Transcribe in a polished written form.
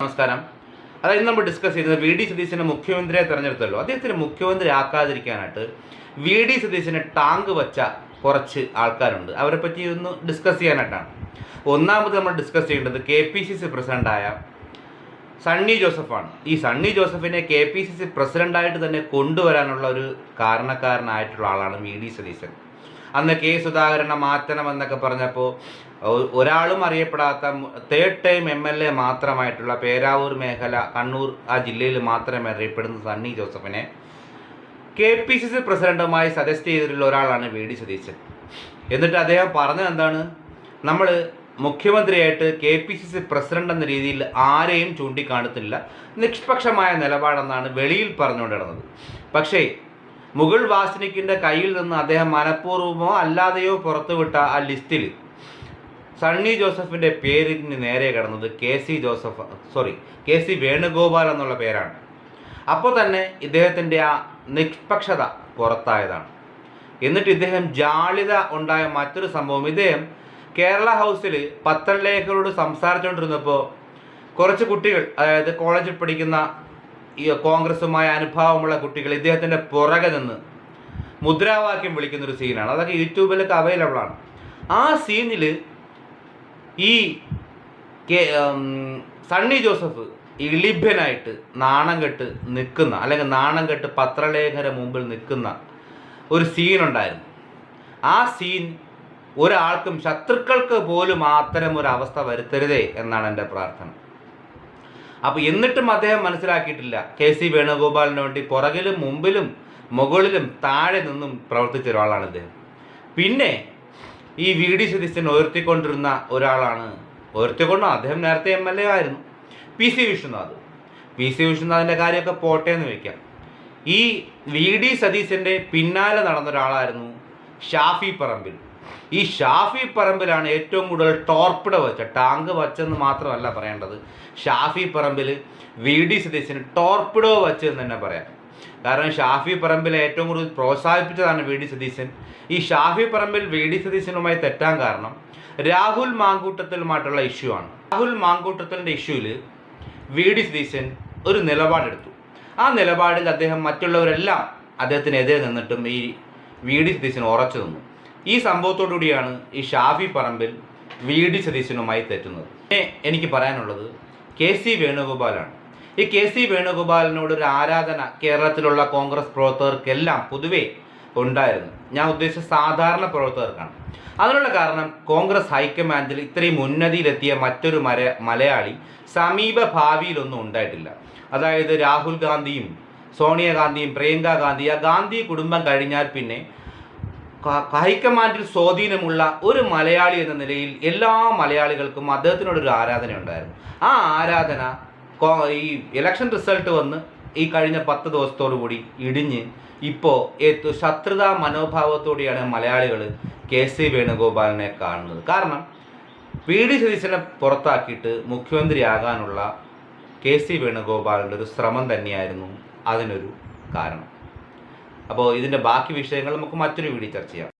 നമസ്കാരം. അതായത് നമ്മൾ ഡിസ്കസ് ചെയ്യുന്നത് വി ഡി സതീശനെ മുഖ്യമന്ത്രിയെ തെരഞ്ഞെടുത്തല്ലോ. അദ്ദേഹത്തിന് മുഖ്യമന്ത്രി ആക്കാതിരിക്കാനായിട്ട് വി ഡി സതീശന് ടാങ്ക് വച്ച കുറച്ച് ആൾക്കാരുണ്ട്. അവരെ പറ്റി ഒന്ന് ഡിസ്കസ് ചെയ്യാനായിട്ടാണ്. ഒന്നാമത് നമ്മൾ ഡിസ്കസ് ചെയ്യേണ്ടത് KPCC പ്രസിഡൻ്റായ സണ്ണി ജോസഫാണ്. ഈ സണ്ണി ജോസഫിനെ KPCC പ്രസിഡൻ്റായിട്ട് തന്നെ കൊണ്ടുവരാനുള്ള ഒരു കാരണക്കാരനായിട്ടുള്ള ആളാണ് വി ഡി സതീശൻ. അന്ന് കെ സുധാകരനെ മാറ്റണമെന്നൊക്കെ പറഞ്ഞപ്പോൾ ഒരാളും അറിയപ്പെടാത്ത തേർഡ് ടൈം MLA മാത്രമായിട്ടുള്ള പേരാവൂർ മേഖല, കണ്ണൂർ ആ ജില്ലയിൽ മാത്രമേ അറിയപ്പെടുന്ന സണ്ണി ജോസഫിനെ KPCC പ്രസിഡന്റുമായി സജസ്റ്റ് ചെയ്തിട്ടുള്ള ഒരാളാണ് വി ഡി സതീശൻ. എന്നിട്ട് അദ്ദേഹം പറഞ്ഞത് എന്താണ്? നമ്മൾ മുഖ്യമന്ത്രിയായിട്ട് KPCC പ്രസിഡന്റ് എന്ന രീതിയിൽ ആരെയും ചൂണ്ടിക്കാണത്തില്ല, നിഷ്പക്ഷമായ നിലപാടെന്നാണ് വെളിയിൽ പറഞ്ഞുകൊണ്ടിരുന്നത്. പക്ഷേ മുകുൾ വാസ്നിക്കിൻ്റെ കയ്യിൽ നിന്ന് അദ്ദേഹം മനഃപൂർവ്വമോ അല്ലാതെയോ പുറത്തുവിട്ട ആ ലിസ്റ്റിൽ സണ്ണി ജോസഫിൻ്റെ പേരിന് നേരെ കിടന്നത് കെ സി വേണുഗോപാൽ എന്നുള്ള പേരാണ്. അപ്പോൾ തന്നെ ഇദ്ദേഹത്തിൻ്റെ ആ നിഷ്പക്ഷത പുറത്തായതാണ്. എന്നിട്ട് ഇദ്ദേഹം ജാള്യത ഉണ്ടായ മറ്റൊരു സംഭവം, ഇദ്ദേഹം കേരള ഹൗസിൽ പത്രലേഖകരോട് സംസാരിച്ചുകൊണ്ടിരുന്നപ്പോൾ കുറച്ച് കുട്ടികൾ, അതായത് കോളേജിൽ പഠിക്കുന്ന ഈ കോൺഗ്രസുമായ അനുഭാവമുള്ള കുട്ടികൾ ഇദ്ദേഹത്തിൻ്റെ പുറകെ നിന്ന് മുദ്രാവാക്യം വിളിക്കുന്നൊരു സീനാണ്. അതൊക്കെ യൂട്യൂബിലൊക്കെ അവൈലബിളാണ്. ആ സീനിൽ ഈ സണ്ണി ജോസഫ് ഇളിഭ്യനായിട്ട് നാണം കെട്ട് നിൽക്കുന്ന, അല്ലെങ്കിൽ നാണം കെട്ട് പത്രലേഖകരുടെ മുമ്പിൽ നിൽക്കുന്ന ഒരു സീനുണ്ടായിരുന്നു. ആ സീൻ ഒരാൾക്കും, ശത്രുക്കൾക്ക് പോലും അത്തരം ഒരു അവസ്ഥ വരുത്തരുതേ എന്നാണ് എൻ്റെ പ്രാർത്ഥന. അപ്പോൾ എന്നിട്ടും അദ്ദേഹം മനസ്സിലാക്കിയിട്ടില്ല KC വേണുഗോപാലിന് വേണ്ടി പുറകിലും മുമ്പിലും മുകളിലും താഴെ നിന്നും പ്രവർത്തിച്ച ഒരാളാണ് ഇദ്ദേഹം. പിന്നെ ഈ വി ഡി സതീശൻ ഉയർത്തിക്കൊണ്ടിരുന്ന ഒരാളാണ്, അദ്ദേഹം നേരത്തെ MLA ആയിരുന്നു, PC വിശ്വനാഥിൻ്റെ കാര്യമൊക്കെ പോട്ടെ എന്ന് വയ്ക്കാം. ഈ വി ഡി സതീശൻ്റെ പിന്നാലെ നടന്ന ഒരാളായിരുന്നു ഷാഫി പറമ്പിൽ. ഈ ഷാഫി പറമ്പിലാണ് ഏറ്റവും കൂടുതൽ ടോർപ്പിഡോ വെച്ച, ടാങ്ക് വച്ചെന്ന് മാത്രമല്ല പറയേണ്ടത്, ഷാഫി പറമ്പിൽ വി ഡി സതീശന് ടോർപ്പിഡോ വച്ചെന്ന് തന്നെ പറയാം. കാരണം ഷാഫി പറമ്പിൽ ഏറ്റവും കൂടുതൽ പ്രോത്സാഹിപ്പിച്ചതാണ് വി ഡി സതീശൻ. ഈ ഷാഫി പറമ്പിൽ വി ഡി സതീശനുമായി തെറ്റാൻ കാരണം രാഹുൽ മാങ്കൂട്ടത്തിലുമായിട്ടുള്ള ഇഷ്യൂ ആണ്. രാഹുൽ മാങ്കൂട്ടത്തിൻ്റെ ഇഷ്യൂവിൽ വി ഡി സതീശൻ ഒരു നിലപാടെടുത്തു. ആ നിലപാടിൽ അദ്ദേഹം മറ്റുള്ളവരെല്ലാം അദ്ദേഹത്തിനെതിരെ നിന്നിട്ടും ഈ വി ഡി സതീശൻ ഉറച്ചു നിന്നു. ഈ സംഭവത്തോടുകൂടിയാണ് ഈ ഷാഫി പറമ്പിൽ വി ഡി സതീശനുമായി തെറ്റുന്നത്. പിന്നെ എനിക്ക് പറയാനുള്ളത് KC വേണുഗോപാലാണ്. ഈ KC വേണുഗോപാലിനോടൊരു ആരാധന കേരളത്തിലുള്ള കോൺഗ്രസ് പ്രവർത്തകർക്കെല്ലാം പൊതുവേ ഉണ്ടായിരുന്നു. ഞാൻ ഉദ്ദേശിച്ച സാധാരണ പ്രവർത്തകർക്കാണ്. അതിനുള്ള കാരണം കോൺഗ്രസ് ഹൈക്കമാൻഡിൽ ഇത്രയും ഉന്നതിയിലെത്തിയ മറ്റൊരു മലയാളി സമീപ ഭാവിയിലൊന്നും ഉണ്ടായിട്ടില്ല. അതായത് രാഹുൽ ഗാന്ധിയും സോണിയാഗാന്ധിയും പ്രിയങ്ക ഗാന്ധി, ആ ഗാന്ധി കുടുംബം കഴിഞ്ഞാൽ പിന്നെ ഹൈക്കമാൻഡിൽ സ്വാധീനമുള്ള ഒരു മലയാളി എന്ന നിലയിൽ എല്ലാ മലയാളികൾക്കും അദ്ദേഹത്തിനോടൊരു ആരാധന ഉണ്ടായിരുന്നു. ആ ആരാധന ഈ ഇലക്ഷൻ റിസൾട്ട് വന്ന് ഈ കഴിഞ്ഞ 10 ദിവസത്തോടു കൂടി ഇടിഞ്ഞ് ഇപ്പോൾ ശത്രുതാ മനോഭാവത്തോടെയാണ് മലയാളികൾ KC വേണുഗോപാലിനെ കാണുന്നത്. കാരണം വി ഡി സതീശനെ പുറത്താക്കിയിട്ട് മുഖ്യമന്ത്രിയാകാനുള്ള KC വേണുഗോപാലിൻ്റെ ഒരു ശ്രമം തന്നെയായിരുന്നു അതിനൊരു കാരണം. അപ്പോൾ ഇതിൻ്റെ ബാക്കി വിഷയങ്ങൾ നമുക്ക് മറ്റൊരു വീഡിയോ ചർച്ച ചെയ്യാം.